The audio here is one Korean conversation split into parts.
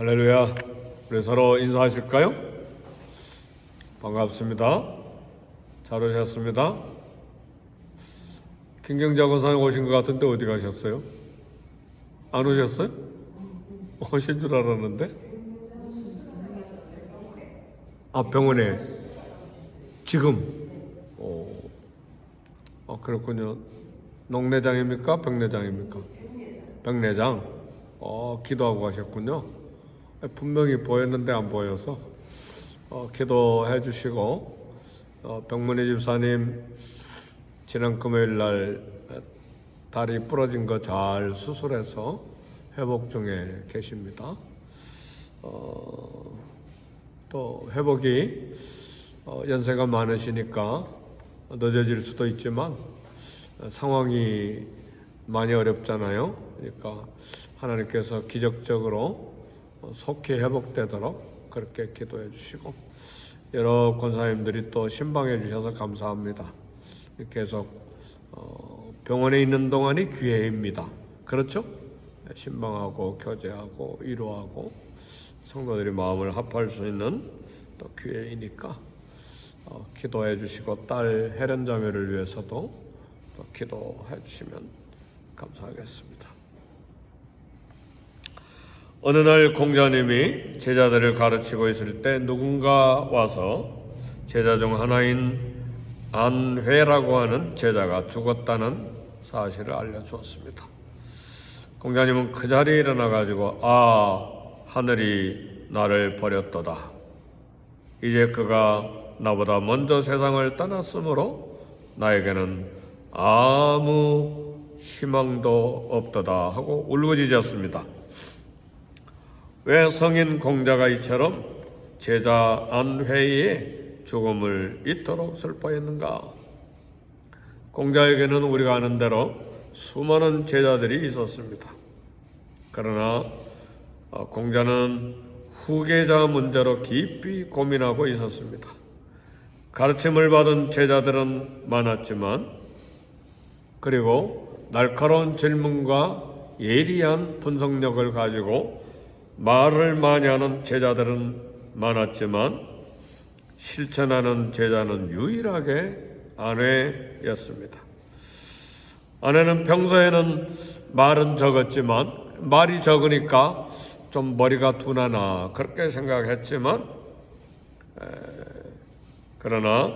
할렐루야. 우리 서로 인사하실까요? 반갑습니다. 잘 오셨습니다. 김경자 권사님 오신 것 같은데 어디 가셨어요? 안 오셨어요? 오신 줄 알았는데? 병원에 지금? 그렇군요. 농내장입니까? 백내장입니까? 백내장. 기도하고 가셨군요. 분명히 보였는데 안 보여서 기도해 주시고, 병문희 집사님 지난 금요일 날 다리 부러진 거 잘 수술해서 회복 중에 계십니다. 또 회복이 연세가 많으시니까 늦어질 수도 있지만 상황이 많이 어렵잖아요. 그러니까 하나님께서 기적적으로 속히 회복되도록 그렇게 기도해 주시고, 여러 권사님들이 또 신방해 주셔서 감사합니다. 계속 병원에 있는 동안이 기회입니다. 그렇죠? 신방하고 교제하고 위로하고 성도들이 마음을 합할 수 있는 또 기회이니까 기도해 주시고, 딸 혜련 자매를 위해서도 또 기도해 주시면 감사하겠습니다. 어느 날 공자님이 제자들을 가르치고 있을 때 누군가 와서 제자 중 하나인 안회라고 하는 제자가 죽었다는 사실을 알려주었습니다. 공자님은 그 자리에 일어나 가지고 하늘이 나를 버렸도다. 이제 그가 나보다 먼저 세상을 떠났으므로 나에게는 아무 희망도 없도다 하고 울부짖었습니다. 왜 성인 공자가 이처럼 제자 안회의 죽음을 이토록 슬퍼했는가? 공자에게는 우리가 아는 대로 수많은 제자들이 있었습니다. 그러나 공자는 후계자 문제로 깊이 고민하고 있었습니다. 가르침을 받은 제자들은 많았지만, 그리고 날카로운 질문과 예리한 분석력을 가지고 말을 많이 하는 제자들은 많았지만 실천하는 제자는 유일하게 안회였습니다. 안회는 평소에는 말은 적었지만 말이 적으니까 좀 머리가 둔하나 그렇게 생각했지만, 그러나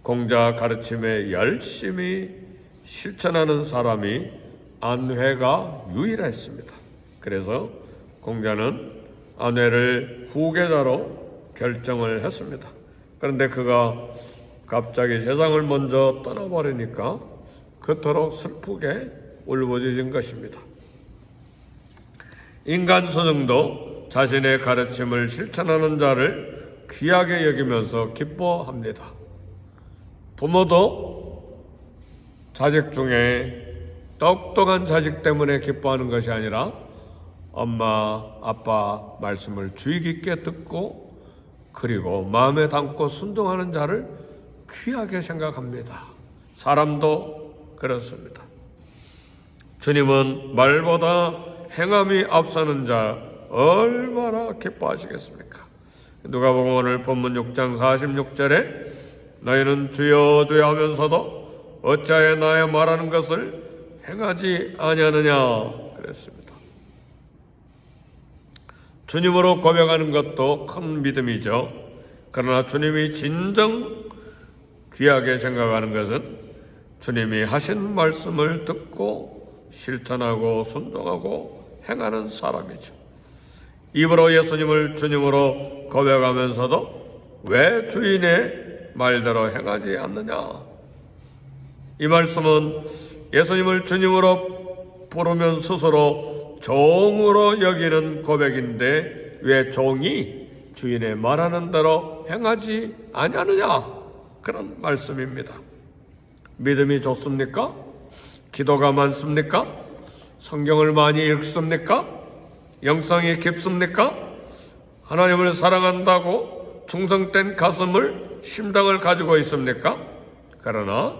공자 가르침에 열심히 실천하는 사람이 안회가 유일했습니다. 그래서 공자는 안회를 후계자로 결정을 했습니다. 그런데 그가 갑자기 세상을 먼저 떠나버리니까 그토록 슬프게 울부짖은 것입니다. 인간 소중도 자신의 가르침을 실천하는 자를 귀하게 여기면서 기뻐합니다. 부모도 자식 중에 똑똑한 자식 때문에 기뻐하는 것이 아니라 엄마, 아빠 말씀을 주의 깊게 듣고 그리고 마음에 담고 순종하는 자를 귀하게 생각합니다. 사람도 그렇습니다. 주님은 말보다 행함이 앞서는 자 얼마나 기뻐하시겠습니까? 누가복음 오늘 본문 6장 46절에 너희는 주여 주여 하면서도 어찌하여 나의 말하는 것을 행하지 아니하느냐 그랬습니다. 주님으로 고백하는 것도 큰 믿음이죠. 그러나 주님이 진정 귀하게 생각하는 것은 주님이 하신 말씀을 듣고 실천하고 순종하고 행하는 사람이죠. 입으로 예수님을 주님으로 고백하면서도 왜 주인의 말대로 행하지 않느냐? 이 말씀은 예수님을 주님으로 부르면 스스로 종으로 여기는 고백인데 왜 종이 주인의 말하는 대로 행하지 아니하느냐? 그런 말씀입니다. 믿음이 좋습니까? 기도가 많습니까? 성경을 많이 읽습니까? 영성이 깊습니까? 하나님을 사랑한다고 충성된 가슴을, 심장을 가지고 있습니까? 그러나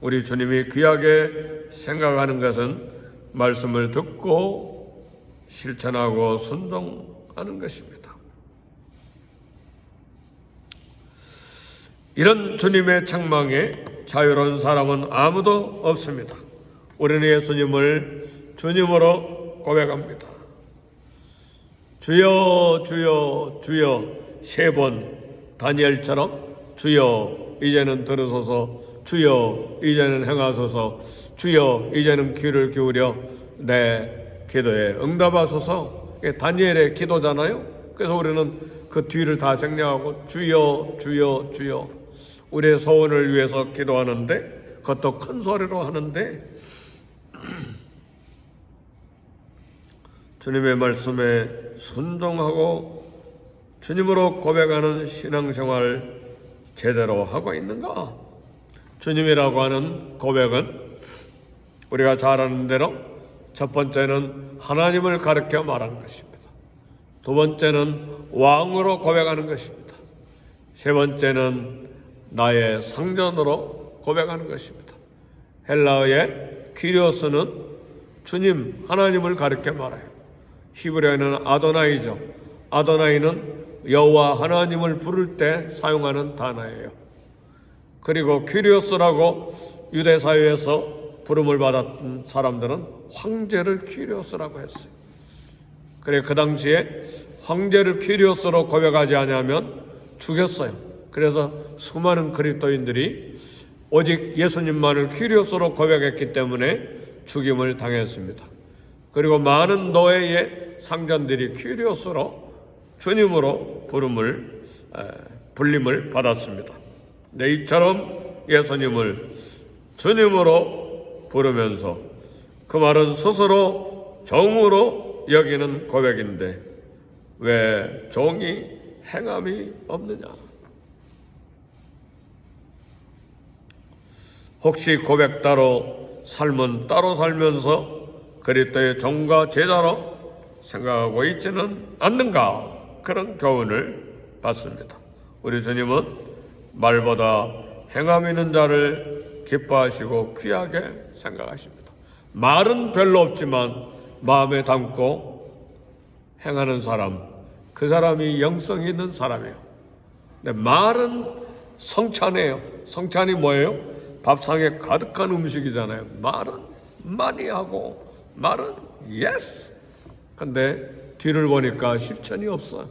우리 주님이 귀하게 생각하는 것은 말씀을 듣고 실천하고 순종하는 것입니다. 이런 주님의 책망에 자유로운 사람은 아무도 없습니다. 우리는 예수님을 주님으로 고백합니다. 주여 주여 주여, 3번 다니엘처럼 주여 이제는 들으소서, 주여 이제는 행하소서, 주여 이제는 귀를 기울여 내 기도에 응답하소서. 이게 다니엘의 기도잖아요. 그래서 우리는 그 뒤를 다 생략하고 주여 주여 주여, 우리의 소원을 위해서 기도하는데, 그것도 큰 소리로 하는데, 주님의 말씀에 순종하고 주님으로 고백하는 신앙생활 제대로 하고 있는가? 주님이라고 하는 고백은 우리가 잘 아는 대로 첫 번째는 하나님을 가르쳐 말하는 것입니다. 두 번째는 왕으로 고백하는 것입니다. 세 번째는 나의 상전으로 고백하는 것입니다. 헬라어의 kyrios는 주님, 하나님을 가르쳐 말해요. 히브리어에는 아도나이죠. 아도나이는 여호와 하나님을 부를 때 사용하는 단어예요. 그리고 kyrios라고 유대 사회에서 부름을 받았던 사람들은 황제를 kyrios라고 했어요. 그래, 그 당시에 황제를 kyrios로 고백하지 않으면 죽였어요. 그래서 수많은 그리스도인들이 오직 예수님만을 kyrios로 고백했기 때문에 죽임을 당했습니다. 그리고 많은 노예의 상전들이 kyrios로 주님으로 불림을 받았습니다. 네, 이처럼 예수님을 주님으로 부르면서 그 말은 스스로 종으로 여기는 고백인데 왜 종이 행함이 없느냐? 혹시 고백 따로 삶은 따로 살면서 그리스도의 종과 제자로 생각하고 있지는 않는가? 그런 교훈을 받습니다. 우리 주님은 말보다 행함 있는 자를 기뻐하시고 귀하게 생각하십니다. 말은 별로 없지만 마음에 담고 행하는 사람, 그 사람이 영성이 있는 사람이에요. 근데 말은 성찬이에요. 성찬이 뭐예요? 밥상에 가득한 음식이잖아요. 말은 많이 하고 말은 yes. 근데 뒤를 보니까 실천이 없어요.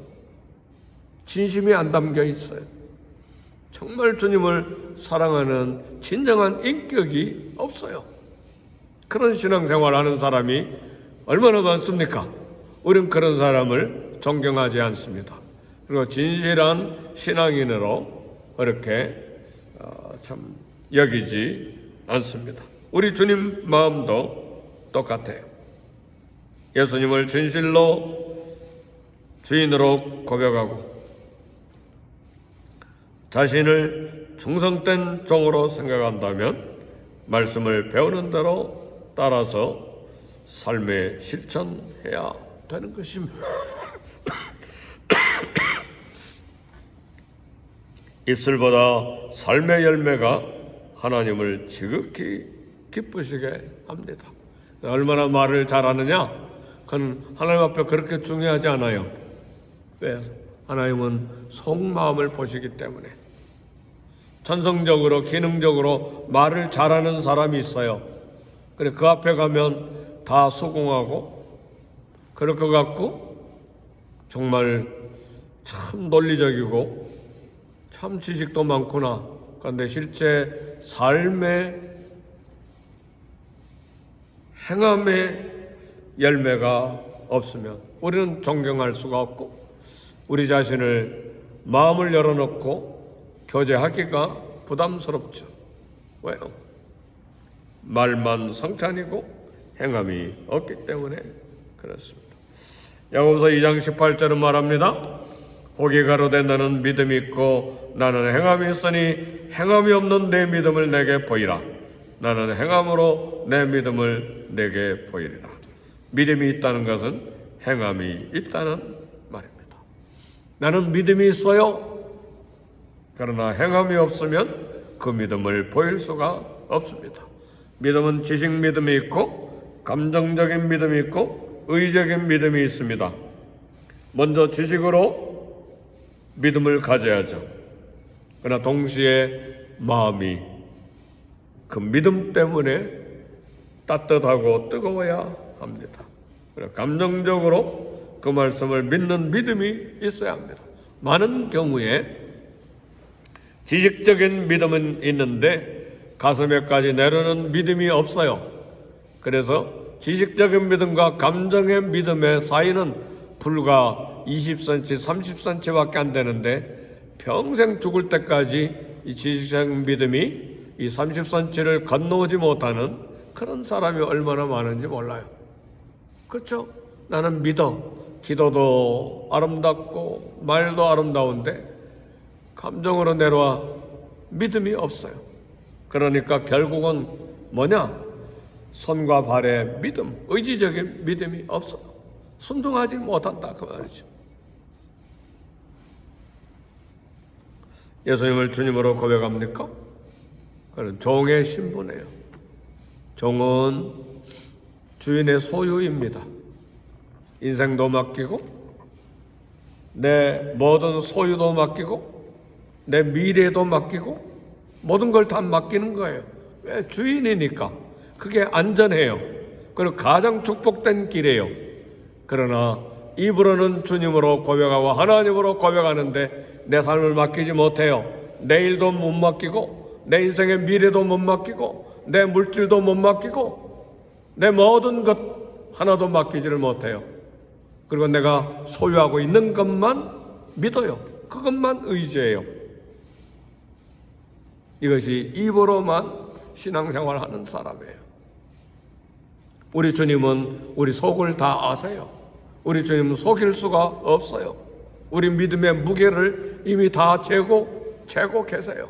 진심이 안 담겨 있어요. 정말 주님을 사랑하는 진정한 인격이 없어요. 그런 신앙생활 하는 사람이 얼마나 많습니까? 우린 그런 사람을 존경하지 않습니다. 그리고 진실한 신앙인으로 그렇게 참 여기지 않습니다. 우리 주님 마음도 똑같아요. 예수님을 진실로 주인으로 고백하고 자신을 충성된 종으로 생각한다면 말씀을 배우는 대로 따라서 삶에 실천해야 되는 것입니다. 입술보다 삶의 열매가 하나님을 지극히 기쁘시게 합니다. 얼마나 말을 잘하느냐? 그건 하나님 앞에 그렇게 중요하지 않아요. 왜? 하나님은 속마음을 보시기 때문에. 전성적으로 기능적으로 말을 잘하는 사람이 있어요. 그래, 그 앞에 가면 다 수긍하고 그럴 것 같고 정말 참 논리적이고 참 지식도 많구나. 그런데 실제 삶의 행함의 열매가 없으면 우리는 존경할 수가 없고 우리 자신을 마음을 열어놓고 교제하기가 부담스럽죠. 왜요? 말만 성찬이고 행함이 없기 때문에 그렇습니다. 야고보서 2장 18절은 말합니다. 보기 가로되 너는 믿음이 있고 나는 행함이 있으니 행함이 없는 내 믿음을 내게 보이라. 나는 행함으로 내 믿음을 내게 보이리라. 믿음이 있다는 것은 행함이 있다는 말입니다. 나는 믿음이 있어요. 그러나 행함이 없으면 그 믿음을 보일 수가 없습니다. 믿음은 지식 믿음이 있고 감정적인 믿음이 있고 의적인 믿음이 있습니다. 먼저 지식으로 믿음을 가져야죠. 그러나 동시에 마음이 그 믿음 때문에 따뜻하고 뜨거워야 합니다. 감정적으로 그 말씀을 믿는 믿음이 있어야 합니다. 많은 경우에 지식적인 믿음은 있는데 가슴에까지 내려오는 믿음이 없어요. 그래서 지식적인 믿음과 감정의 믿음의 사이는 불과 20cm, 30cm밖에 안 되는데 평생 죽을 때까지 이 지식적인 믿음이 이 30cm를 건너오지 못하는 그런 사람이 얼마나 많은지 몰라요. 그렇죠? 나는 믿어. 기도도 아름답고 말도 아름다운데 감정으로 내려와 믿음이 없어요. 그러니까 결국은 뭐냐? 손과 발의 믿음, 의지적인 믿음이 없어. 순종하지 못한다 그 말이죠. 예수님을 주님으로 고백합니까? 그는 종의 신분이에요. 종은 주인의 소유입니다. 인생도 맡기고 내 모든 소유도 맡기고 내 미래도 맡기고 모든 걸 다 맡기는 거예요. 왜? 주인이니까. 그게 안전해요. 그리고 가장 축복된 길이에요. 그러나 입으로는 주님으로 고백하고 하나님으로 고백하는데 내 삶을 맡기지 못해요. 내 일도 못 맡기고 내 인생의 미래도 못 맡기고 내 물질도 못 맡기고 내 모든 것 하나도 맡기지를 못해요. 그리고 내가 소유하고 있는 것만 믿어요. 그것만 의지해요. 이것이 입으로만 신앙생활하는 사람이에요. 우리 주님은 우리 속을 다 아세요. 우리 주님은 속일 수가 없어요. 우리 믿음의 무게를 이미 다 재고 계세요.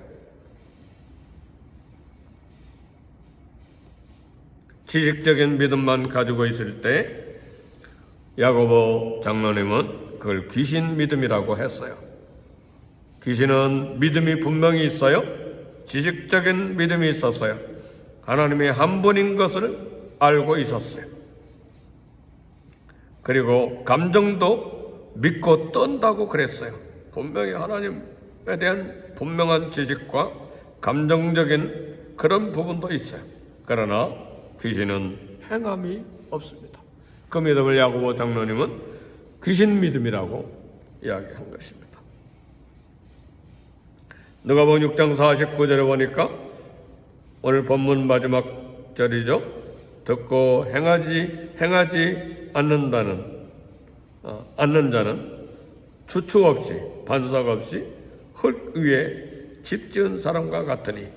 지식적인 믿음만 가지고 있을 때 야고보 장로님은 그걸 귀신 믿음이라고 했어요. 귀신은 믿음이 분명히 있어요. 지식적인 믿음이 있었어요. 하나님의 한 분인 것을 알고 있었어요. 그리고 감정도 믿고 떤다고 그랬어요. 분명히 하나님에 대한 분명한 지식과 감정적인 그런 부분도 있어요. 그러나 귀신은 행함이 없습니다. 그 믿음을 야고보 장로님은 귀신 믿음이라고 이야기한 것입니다. 누가복음 6장 49절에 보니까 오늘 본문 마지막 절이죠. 듣고 행하지 않는 자는 추측 없이 반석 없이 흙 위에 집 지은 사람과 같으니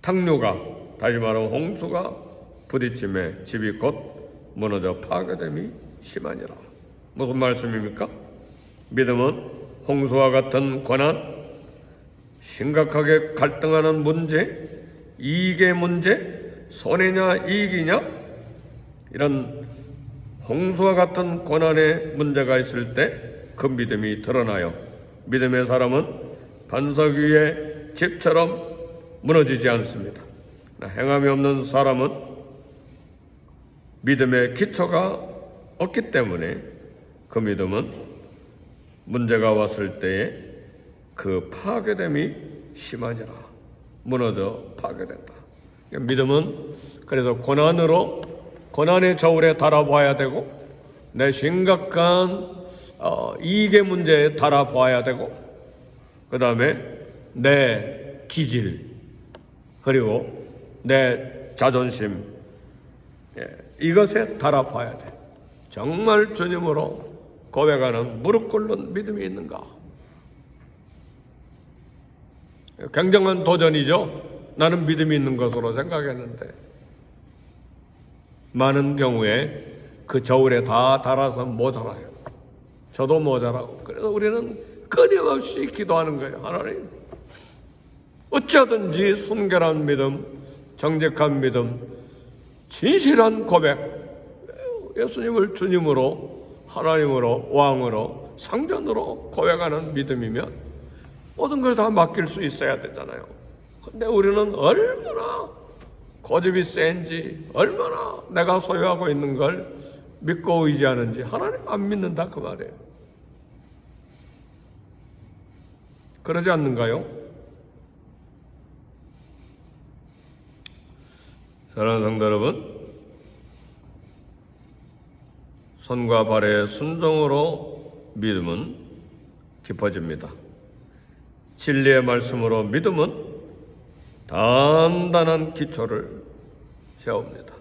탕류가 다시 말하면 홍수가 부딪힘에 집이 곧 무너져 파괴됨이 심하니라. 무슨 말씀입니까? 믿음은 홍수와 같은 고난, 심각하게 갈등하는 문제, 이익의 문제, 손해냐 이익이냐 이런 홍수와 같은 고난의 문제가 있을 때 그 믿음이 드러나요. 믿음의 사람은 반석 위에 집처럼 무너지지 않습니다. 행함이 없는 사람은 믿음의 기초가 없기 때문에 그 믿음은 문제가 왔을 때에 그 파괴됨이 심하니라. 무너져 파괴된다. 믿음은 그래서 고난의 저울에 달아봐야 되고 내 심각한 이익의 문제에 달아봐야 되고 그 다음에 내 기질 그리고 내 자존심 이것에 달아봐야 돼. 정말 주님으로 고백하는 무릎 꿇는 믿음이 있는가? 굉장한 도전이죠. 나는 믿음이 있는 것으로 생각했는데 많은 경우에 그 저울에 다 달아서 모자라요. 저도 모자라고. 그래서 우리는 끊임없이 기도하는 거예요. 하나님, 어쩌든지 순결한 믿음, 정직한 믿음, 진실한 고백, 예수님을 주님으로, 하나님으로, 왕으로, 상전으로 고백하는 믿음이면 모든 걸 다 맡길 수 있어야 되잖아요. 근데 우리는 얼마나 고집이 센지, 얼마나 내가 소유하고 있는 걸 믿고 의지하는지 하나님 안 믿는다 그 말이에요. 그러지 않는가요? 사랑하는 성도 여러분, 손과 발의 순종으로 믿음은 깊어집니다. 진리의 말씀으로 믿음은 단단한 기초를 세웁니다.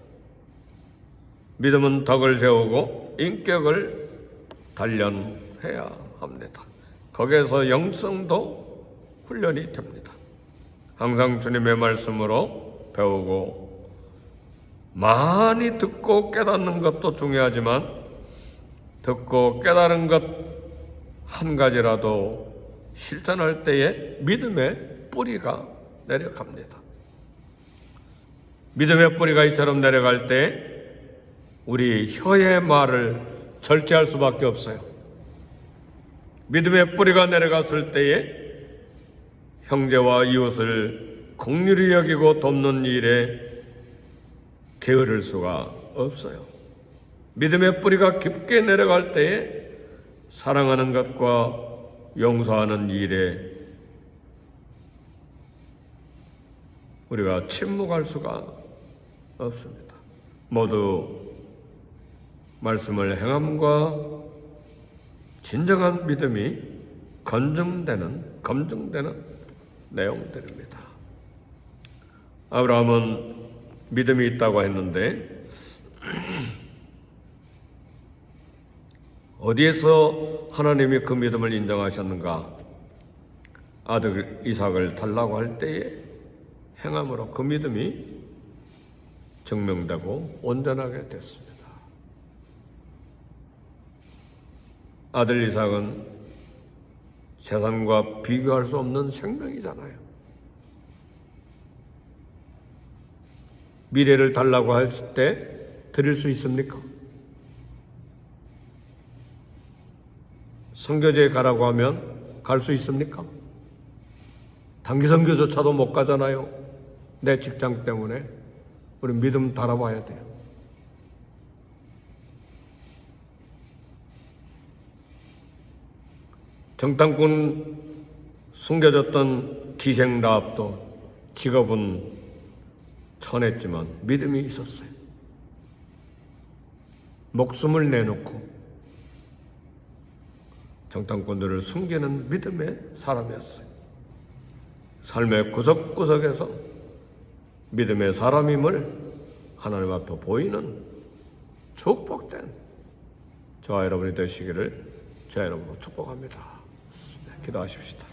믿음은 덕을 세우고 인격을 단련해야 합니다. 거기에서 영성도 훈련이 됩니다. 항상 주님의 말씀으로 배우고 많이 듣고 깨닫는 것도 중요하지만 듣고 깨달은 것 한 가지라도 실천할 때에 믿음의 뿌리가 내려갑니다. 믿음의 뿌리가 이처럼 내려갈 때 우리 혀의 말을 절제할 수밖에 없어요. 믿음의 뿌리가 내려갔을 때에 형제와 이웃을 긍휼히 여기고 돕는 일에 게으를 수가 없어요. 믿음의 뿌리가 깊게 내려갈 때에 사랑하는 것과 용서하는 일에 우리가 침묵할 수가 없습니다. 모두 말씀을 행함과 진정한 믿음이 검증되는 내용들입니다. 아브라함은 믿음이 있다고 했는데 어디에서 하나님이 그 믿음을 인정하셨는가? 아들 이삭을 달라고 할 때에 행함으로 그 믿음이 증명되고 온전하게 됐습니다. 아들 이삭은 세상과 비교할 수 없는 생명이잖아요. 미래를 달라고 할 때 드릴 수 있습니까? 선교제에 가라고 하면 갈 수 있습니까? 단기 선교조차도 못 가잖아요. 내 직장 때문에. 우리 믿음 달아봐야 돼요. 정탐꾼 숨겨졌던 기생 라합도 직업은 천했지만 믿음이 있었어요. 목숨을 내놓고 정탐꾼들을 숨기는 믿음의 사람이었어요. 삶의 구석구석에서 믿음의 사람임을 하나님 앞에 보이는 축복된 저와 여러분이 되시기를 저와 여러분으로 축복합니다. 기도하십시다.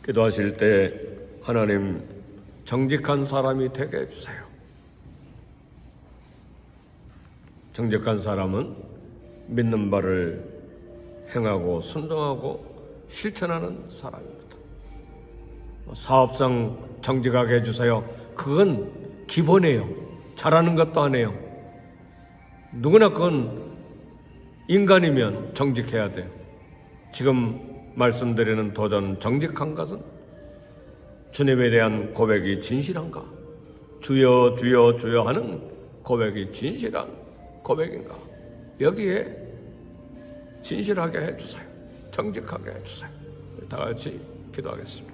기도하실 때 하나님 정직한 사람이 되게 해주세요. 정직한 사람은 믿는 바를 행하고 순종하고 실천하는 사람입니다. 사업상 정직하게 해주세요. 그건 기본이에요. 잘하는 것도 아니에요. 누구나 그건 인간이면 정직해야 돼요. 지금 말씀드리는 도전 정직한 것은 주님에 대한 고백이 진실한가? 주여 주여 주여 하는 고백이 진실한 고백인가? 여기에 진실하게 해주세요. 정직하게 해주세요. 다 같이 기도하겠습니다.